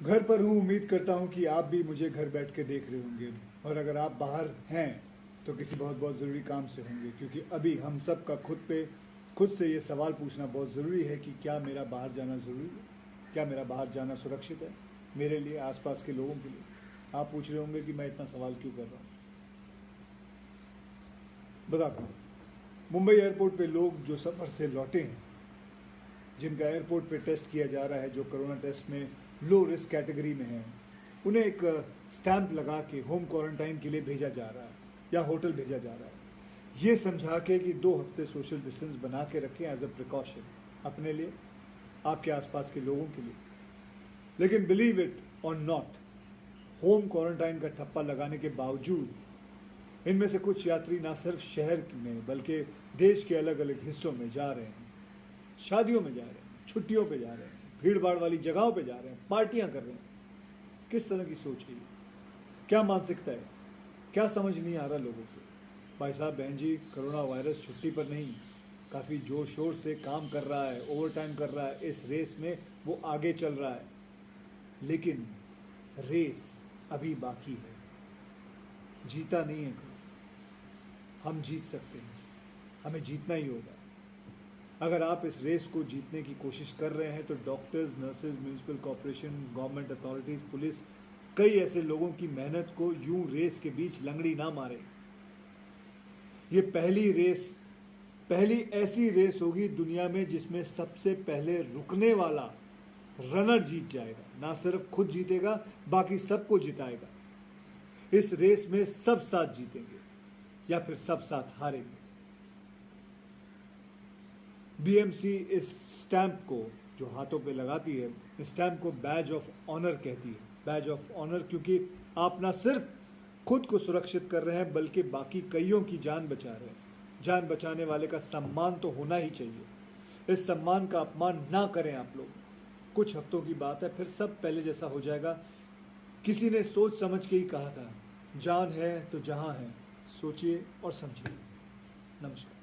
घर पर हूँ। उम्मीद करता हूँ कि आप भी मुझे घर बैठ के देख रहे होंगे, और अगर आप बाहर हैं तो किसी बहुत बहुत ज़रूरी काम से होंगे, क्योंकि अभी हम सब का खुद से ये सवाल पूछना बहुत ज़रूरी है कि क्या मेरा बाहर जाना ज़रूरी है, क्या मेरा बाहर जाना सुरक्षित है मेरे लिए, आसपास के लोगों के लिए। आप पूछ रहे होंगे कि मैं इतना सवाल क्यों कर रहा हूँ। बताता हूँ। मुंबई एयरपोर्ट पे लोग जो सफ़र से लौटे हैं, जिनका एयरपोर्ट पे टेस्ट किया जा रहा है, जो कोरोना टेस्ट में लो रिस्क कैटेगरी में हैं, उन्हें एक स्टैंप लगा के होम क्वारंटाइन के लिए भेजा जा रहा है या होटल भेजा जा रहा है, ये समझा के कि 2 हफ्ते सोशल डिस्टेंस बना के रखें एज अ प्रिकॉशन अपने लिए, आपके आसपास के लोगों के लिए। लेकिन बिलीव इट और नॉट, होम क्वारंटाइन का ठप्पा लगाने के बावजूद इनमें से कुछ यात्री ना सिर्फ शहर में बल्कि देश के अलग अलग हिस्सों में जा रहे हैं, शादियों में जा रहे हैं, छुट्टियों पे जा रहे हैं, भीड़ भाड़ वाली जगहों पे जा रहे हैं, पार्टियां कर रहे हैं। किस तरह की सोच है ये? क्या मानसिकता है? क्या समझ नहीं आ रहा लोगों को। भाई साहब बहन जी, कोरोना वायरस छुट्टी पर नहीं, काफ़ी जोर शोर से काम कर रहा है, ओवर टाइम कर रहा है, इस रेस में वो आगे चल रहा है। लेकिन रेस अभी बाकी है, जीता नहीं है कोई। हम जीत सकते हैं, हमें जीतना ही होगा। अगर आप इस रेस को जीतने की कोशिश कर रहे हैं तो doctors, nurses, municipal corporation, government authorities, police, कई ऐसे लोगों की मेहनत को यूं रेस के बीच लंगड़ी ना मारे। ये पहली ऐसी रेस होगी दुनिया में जिसमें सबसे पहले रुकने वाला रनर जीत जाएगा। ना सिर्फ खुद जीतेगा, बाकी सबको जिताएगा। इस रेस में सब साथ जीतेंगे या फिर सब साथ हारेंगे। बीएमसी इस स्टैंप को जो हाथों पे लगाती है, इस स्टैंप को बैज ऑफ ऑनर कहती है। बैज ऑफ ऑनर क्योंकि आप ना सिर्फ खुद को सुरक्षित कर रहे हैं बल्कि बाकी कईयों की जान बचा रहे हैं। जान बचाने वाले का सम्मान तो होना ही चाहिए। इस सम्मान का अपमान ना करें आप लोग। कुछ हफ्तों की बात है, फिर सब पहले जैसा हो जाएगा। किसी ने सोच समझ के ही कहा था, जान है तो जहां है। सोचिए और समझिए। नमस्कार।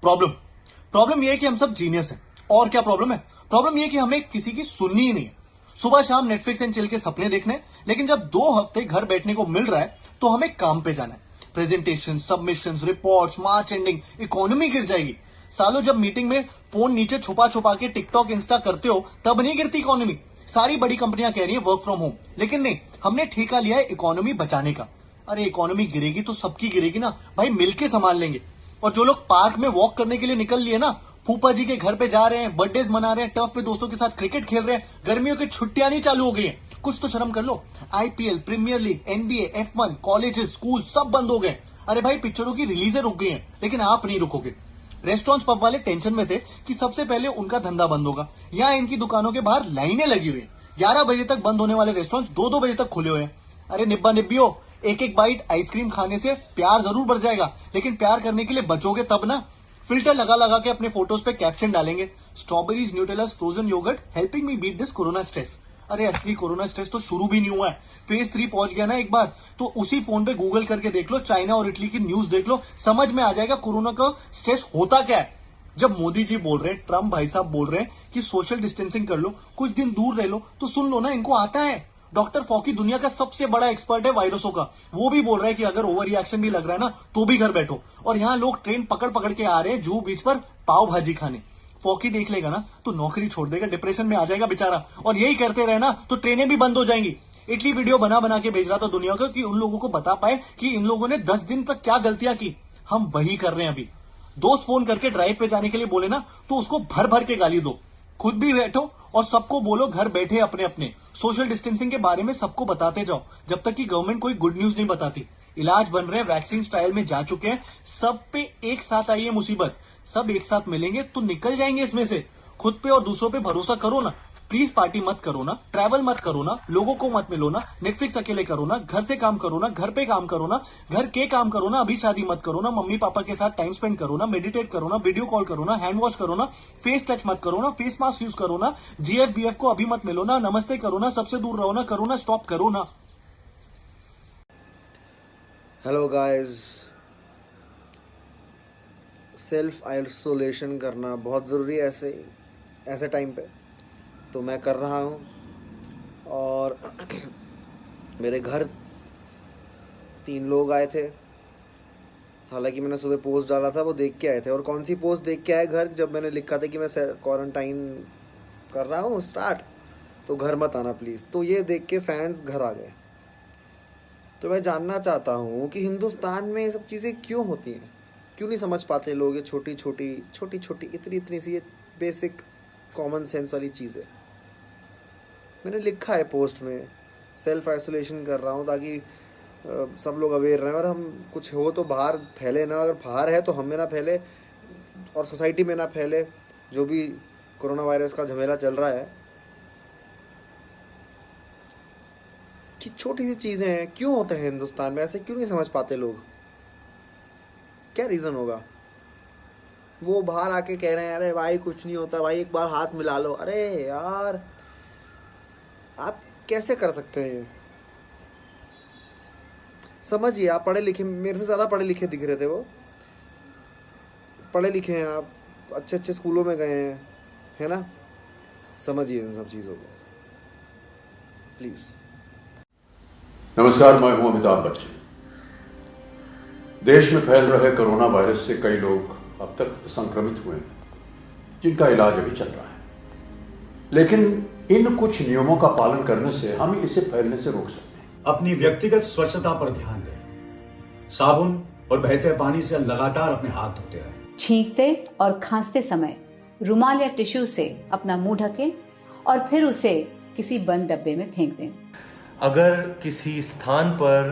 प्रॉब्लम प्रॉब्लम यह है कि हम सब जीनियस हैं। और क्या प्रॉब्लम है? प्रॉब्लम यह है कि हमें किसी की सुननी ही नहीं है। सुबह शाम नेटफ्लिक्स एंड चिल के सपने देखने, लेकिन जब 2 हफ्ते घर बैठने को मिल रहा है तो हमें काम पे जाना है। Presentation, submission, reports, March ending, economy गिर जाएगी। सालों जब मीटिंग में फोन नीचे छुपा छुपा के टिकटॉक, इंस्टा करते हो तब नहीं गिरती इकोनॉमी। सारी बड़ी कंपनियां कह रही है वर्क फ्रॉम होम, लेकिन नहीं, हमने ठेका लिया है इकोनॉमी बचाने का। अरे इकोनॉमी गिरेगी तो सबकी गिरेगी ना भाई, मिलके संभाल लेंगे। और जो लोग पार्क में वॉक करने के लिए निकल लिए ना, फूफा जी के घर पे जा रहे हैं, बर्थडे मना रहे हैं, टर्फ पे दोस्तों के साथ क्रिकेट खेल रहे हैं, गर्मियों की छुट्टियां नहीं चालू हो गई हैं, कुछ तो शर्म कर लो। IPL, premier league, NBA, F1, colleges, school सब बंद हो गए। अरे भाई पिक्चरों की रिलीजें रुक गई हैं, लेकिन आप नहीं रुकोगे। रेस्टोरेंट्स, पब वाले टेंशन में थे कि सबसे पहले उनका धंधा बंद होगा। यहाँ इनकी दुकानों के बाहर लाइनें लगी हुई है। 11 बजे तक बंद होने वाले रेस्टोरेंट्स 2-2 बजे तक खुले हुए हैं। अरे निब्बा निब्बियो, एक एक बाइट आइसक्रीम खाने से प्यार जरूर बढ़ जाएगा, लेकिन प्यार करने के लिए बचोगे तब ना। फिल्टर लगा लगा के अपने फोटोज पे कैप्शन डालेंगे, strawberries, Nutellas, frozen yogurt helping me beat this corona stress. अरे असली कोरोना स्ट्रेस तो शुरू भी नहीं हुआ है, फेज 3 पहुंच गया ना एक बार तो उसी फोन पे गूगल करके देख लो, चाइना और इटली की न्यूज देख लो, समझ में आ जाएगा कोरोना का स्ट्रेस होता क्या है। जब मोदी जी बोल रहे हैं, ट्रम्प भाई साहब बोल रहे हैं कि सोशल डिस्टेंसिंग कर लो, कुछ दिन दूर रह लो, तो सुन लो ना, इनको आता है। डॉक्टर फॉकी दुनिया का सबसे बड़ा एक्सपर्ट है वायरसों का, वो भी बोल रहा है कि अगर ओवर रिएक्शन भी लग रहा है ना तो भी घर बैठो। और यहाँ लोग ट्रेन पकड़ पकड़ के आ रहे हैं जुहू बीच पर पाव भाजी खाने। फॉकी देख लेगा ना तो नौकरी छोड़ देगा, डिप्रेशन में आ जाएगा बेचारा, और यही करते रहे ना तो ट्रेनें भी बंद हो जाएंगी। इटली वीडियो बना बना के भेज रहा था दुनिया को कि उन लोगों को बता पाए कि इन लोगों ने 10 दिन तक क्या गलतियां की। हम वही कर रहे हैं अभी। दोस्त फोन करके ड्राइव पे जाने के लिए बोले ना तो उसको भर भर के गाली दो, खुद भी बैठो और सबको बोलो घर बैठे अपने अपने सोशल डिस्टेंसिंग के बारे में सबको बताते जाओ, जब तक कि गवर्नमेंट कोई गुड न्यूज नहीं बताती। इलाज बन रहे हैं, वैक्सीन ट्रायल में जा चुके हैं, सब पे एक साथ आई है मुसीबत, सब एक साथ मिलेंगे तो निकल जाएंगे इसमें से। खुद पे और दूसरों पे भरोसा करो ना, प्लीज पार्टी मत करो ना, ट्रैवल मत करो ना, लोगों को मत मिलो ना, नेटफ्लिक्स अकेले करो ना, घर से काम करो ना, घर पे काम करो ना, घर के काम करो ना, अभी शादी मत करो ना, मम्मी पापा के साथ टाइम स्पेंड करो ना, मेडिटेट करो ना, वीडियो कॉल करो ना, हैंड वॉश करो ना, फेस टच मत करो ना, फेस मास्क यूज करो ना, जीएफ को अभी मत मिलो ना, नमस्ते करो ना, सबसे दूर रहो ना, करो ना, स्टॉप करो ना। हेलो गाइस, सेल्फ आइसोलेशन करना बहुत ज़रूरी है ऐसे टाइम पे, तो मैं कर रहा हूँ। और मेरे घर 3 लोग आए थे, हालांकि मैंने सुबह पोस्ट डाला था वो देख के आए थे। और कौन सी पोस्ट देख के आए घर, जब मैंने लिखा था कि मैं क्वारंटाइन कर रहा हूँ स्टार्ट, तो घर मत आना प्लीज़। तो ये देख के फैंस घर आ गए। तो मैं जानना चाहता हूँ कि हिंदुस्तान में ये सब चीज़ें क्यों होती हैं, क्यों नहीं समझ पाते लोग ये छोटी छोटी इतनी सी ये बेसिक कॉमन सेंस वाली चीज़ें। मैंने लिखा है पोस्ट में, सेल्फ आइसोलेशन कर रहा हूँ ताकि सब लोग अवेयर रहें, और हम कुछ हो तो बाहर फैले ना, अगर बाहर है तो हम में ना फैले और सोसाइटी में ना फैले। जो भी कोरोना वायरस का झमेला चल रहा है, कि छोटी सी चीज़ें हैं, क्यों होते हैं हिंदुस्तान में ऐसे, क्यों नहीं समझ पाते लोग, क्या रीज़न होगा। वो बाहर आके कह रहे हैं अरे भाई कुछ नहीं होता भाई, एक बार हाथ मिला लो। अरे यार आप कैसे कर सकते हैं ये, समझिए। आप पढ़े लिखे, मेरे से ज़्यादा पढ़े लिखे दिख रहे थे, वो पढ़े लिखे हैं, आप अच्छे स्कूलों में गए हैं, है ना। समझिए इन सब चीज़ों को प्लीज़। नमस्कार, मैं हूं अमिताभ बच्चन। देश में फैल रहे कोरोना वायरस से कई लोग अब तक संक्रमित हुए हैं, जिनका इलाज अभी चल रहा है। लेकिन इन कुछ नियमों का पालन करने से हम इसे फैलने से रोक सकते हैं। अपनी व्यक्तिगत स्वच्छता पर ध्यान दें, साबुन और बहते पानी से लगातार अपने हाथ धोते रहें। छींकते और खांसते समय रुमाल या टिश्यू से अपना मुंह ढकें और फिर उसे किसी बंद डब्बे में फेंक दें। अगर किसी स्थान पर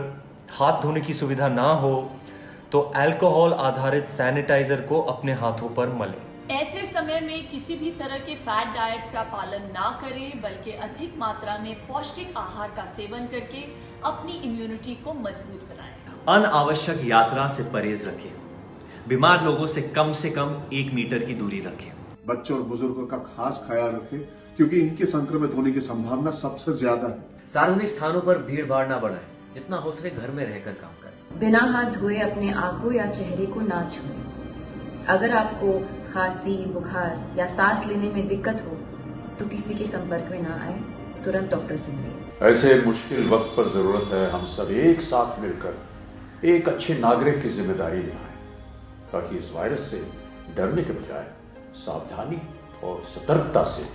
हाथ धोने की सुविधा ना हो तो अल्कोहल आधारित सैनिटाइजर को अपने हाथों पर मलें। ऐसे समय में किसी भी तरह के फैट डाइट्स का पालन ना करें, बल्कि अधिक मात्रा में पौष्टिक आहार का सेवन करके अपनी इम्यूनिटी को मजबूत बनाएं। अनावश्यक यात्रा से परहेज रखें। बीमार लोगों से कम 1 मीटर की दूरी रखें। बच्चों और बुजुर्गों का खास ख्याल रखें, क्योंकि इनके संक्रमित होने की संभावना सबसे ज्यादा है। सार्वजनिक स्थानों पर भीड़ भाड़ ना बढ़ाएं, जितना हो सके घर में रहकर काम करें। बिना हाथ धोए अपने आंखों या चेहरे को ना छुएं। अगर आपको खांसी, बुखार या सांस लेने में दिक्कत हो तो किसी के संपर्क में ना आए, तुरंत डॉक्टर से मिलिए। ऐसे मुश्किल वक्त पर जरूरत है हम सब एक साथ मिलकर एक अच्छे नागरिक की जिम्मेदारी निभाएं, ताकि इस वायरस से डरने के बजाय सावधानी और सतर्कता से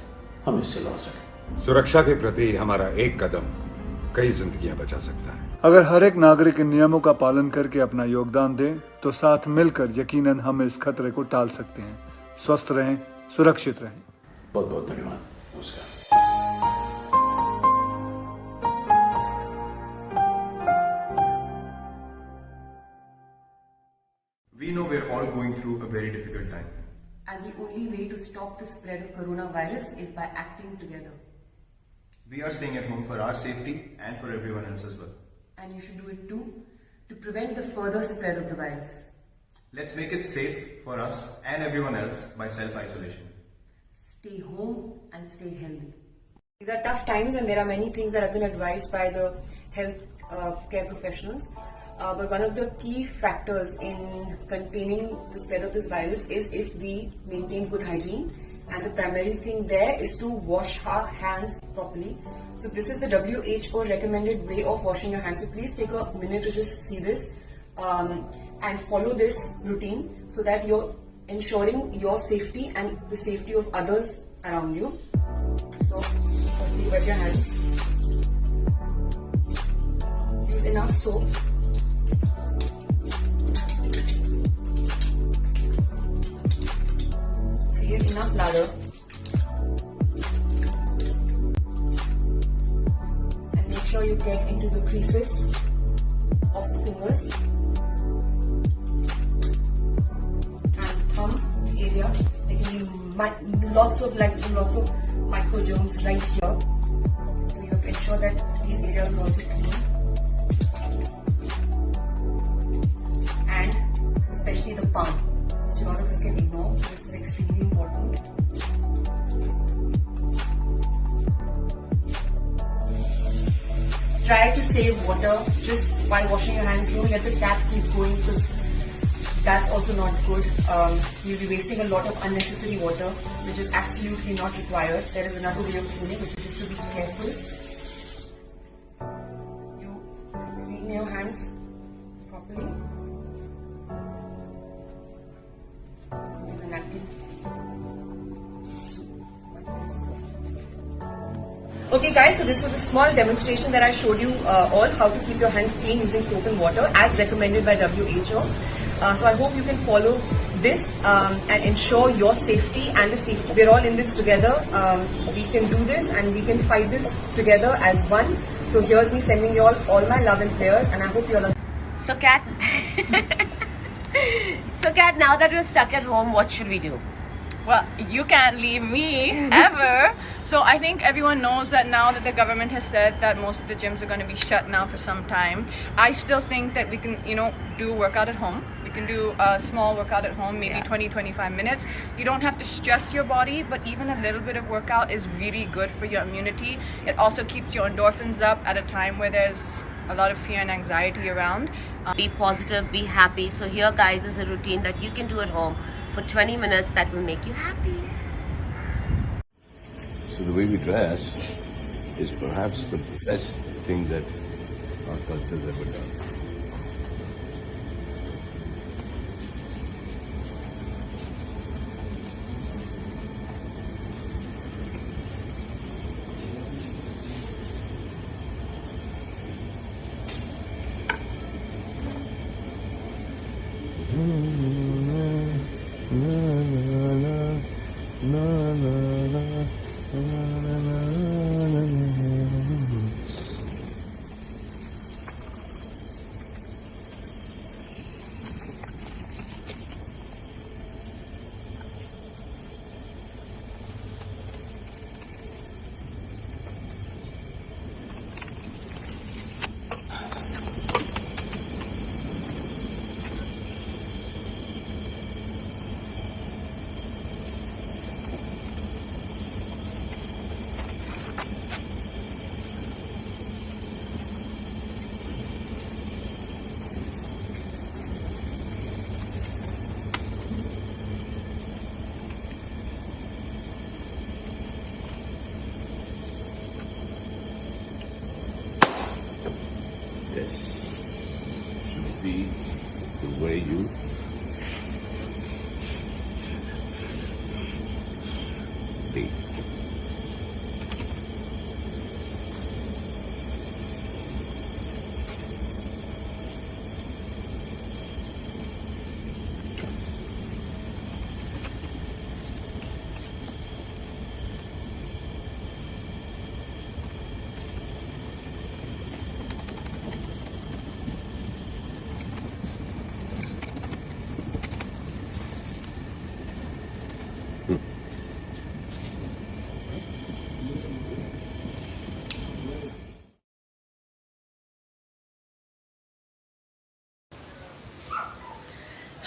हम इससे लड़ सकें। सुरक्षा के प्रति हमारा एक कदम कई जिंदगियां बचा सकता है। अगर हर एक नागरिक इन नियमों का पालन करके अपना योगदान दे तो साथ मिलकर यकीनन हम इस खतरे को टाल सकते हैं। स्वस्थ रहें, सुरक्षित रहें। बहुत बहुत धन्यवाद। नमस्कार। We know we're all going through a very difficult time. And the only way to stop the spread of coronavirus is by acting together. We are staying at home for our safety and for everyone else as well. And you should do it too, to prevent the further spread of the virus. Let's make it safe for us and everyone else by self-isolation. Stay home and stay healthy. These are tough times, and there are many things that have been advised by the health care professionals. But one of the key factors in containing the spread of this virus is if we maintain good hygiene. And the primary thing there is to wash our hands properly. So this is the WHO recommended way of washing your hands. So please take a minute to just see this and follow this routine so that you're ensuring your safety and the safety of others around you. So firstly, wet your hands. Use enough soap. Create enough lather. And make sure you get into the creases of the fingers and thumb area. There can be lots of microgerms right here. So you have to ensure that these areas are also clean. And especially the palm, which a lot of us can ignore. This is extremely important. Try to save water just while washing your hands. Don't let the tap keep going because that's also not good. You'll be wasting a lot of unnecessary water, which is absolutely not required. There is another way of cleaning, which is just to be careful. You clean your hands properly. Use a napkin. Okay guys, so this was a small demonstration that I showed you all how to keep your hands clean using soap and water as recommended by WHO. So I hope you can follow this and ensure your safety and the safety. We're all in this together. We can do this and we can fight this together as one. So here's me sending you all my love and prayers, and I hope you all are. So Kat, now that we're stuck at home, what should we do? Well, you can't leave me ever. So I think everyone knows that now that the government has said that most of the gyms are going to be shut now for some time. I still think that we can, do workout at home. We can do a small workout at home, maybe 20-25 minutes. You don't have to stress your body, but even a little bit of workout is really good for your immunity. It also keeps your endorphins up at a time where there's a lot of fear and anxiety around. Be positive, be happy. So here, guys, is a routine that you can do at home for 20 minutes that will make you happy. So the way we dress is perhaps the best thing that our culture has ever done. This should be the way you be.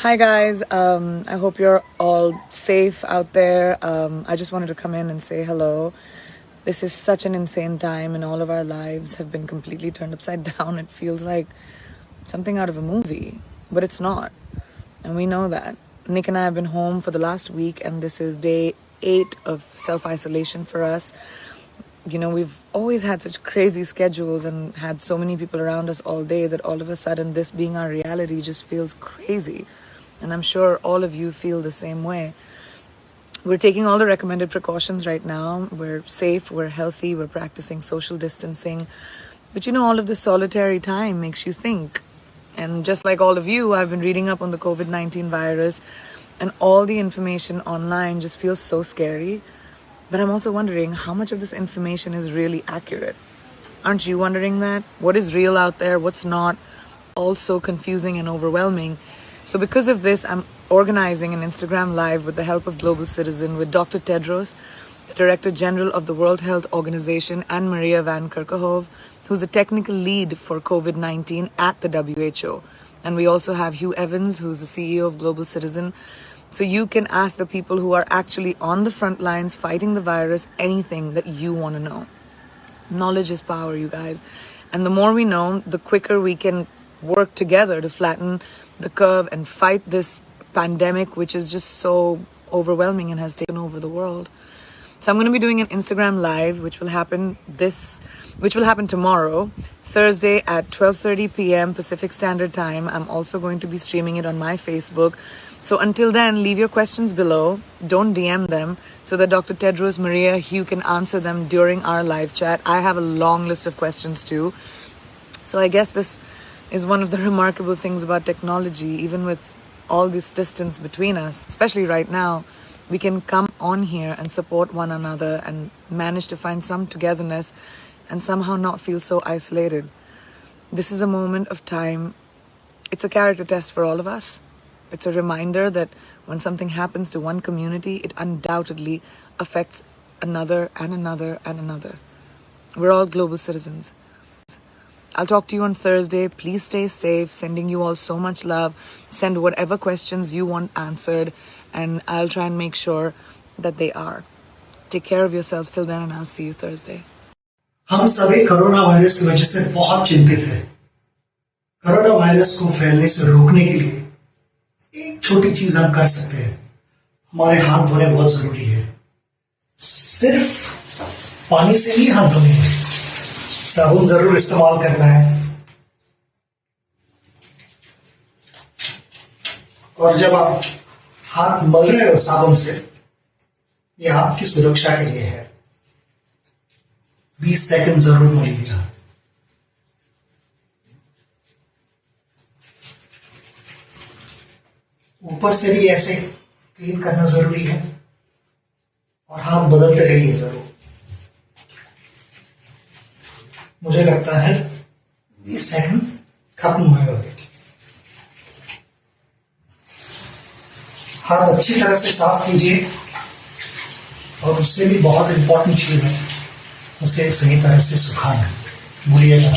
Hi guys, I hope you're all safe out there. I just wanted to come in and say hello. This is such an insane time, and all of our lives have been completely turned upside down. It feels like something out of a movie, but it's not. And we know that. Nick and I have been home for the last week, and this is day 8 of self-isolation for us. You know, we've always had such crazy schedules and had so many people around us all day that all of a sudden this being our reality just feels crazy. And I'm sure all of you feel the same way. We're taking all the recommended precautions right now. We're safe, we're healthy, we're practicing social distancing. But you know, all of this solitary time makes you think. And just like all of you, I've been reading up on the COVID-19 virus, and all the information online just feels so scary. But I'm also wondering how much of this information is really accurate. Aren't you wondering that? What is real out there? What's not? All so confusing and overwhelming. So because of this, I'm organizing an Instagram Live with the help of Global Citizen with Dr. Tedros, the Director General of the World Health Organization, and Maria Van Kerkhove, who's the technical lead for COVID-19 at the WHO. And we also have Hugh Evans, who's the CEO of Global Citizen. So you can ask the people who are actually on the front lines fighting the virus anything that you want to know. Knowledge is power, you guys. And the more we know, the quicker we can work together to flatten the curve and fight this pandemic, which is just so overwhelming and has taken over the world. So I'm going to be doing an Instagram Live, which will happen tomorrow, Thursday at 12:30 p.m. Pacific Standard Time. I'm also going to be streaming it on my Facebook. So until then, leave your questions below. Don't DM them so that Dr. Tedros, Maria, Hugh can answer them during our live chat. I have a long list of questions too. So I guess this is one of the remarkable things about technology. Even with all this distance between us, especially right now, we can come on here and support one another and manage to find some togetherness and somehow not feel so isolated. This is a moment of time. It's a character test for all of us. It's a reminder that when something happens to one community, it undoubtedly affects another and another and another. We're all global citizens. I'll talk to you on Thursday. Please stay safe. Sending you all so much love. Send whatever questions you want answered, and I'll try and make sure that they are. Take care of yourselves till then, and I'll see you Thursday. हम सभी corona virus की वजह से बहुत चिंतित हैं। Corona virus को फैलने से रोकने के लिए एक छोटी चीज हम कर सकते हैं। हमारे हाथ धोने बहुत जरूरी है। सिर्फ पानी से ही हाथ धोने हैं। साबुन जरूर इस्तेमाल करना है। और जब आप हाथ मल रहे हो साबुन से, यह आपकी सुरक्षा के लिए है। 20 सेकंड जरूर मलिएगा। ऊपर से भी ऐसे क्लीन करना जरूरी है और हाथ बदलते रहिए जरूर। मुझे लगता है 20 सेकंड खत्म हुए होंगे। हाथ अच्छी तरह से साफ कीजिए और उससे भी बहुत इंपॉर्टेंट चीज है, उसे सही तरह से सुखाना। भूलिएगा।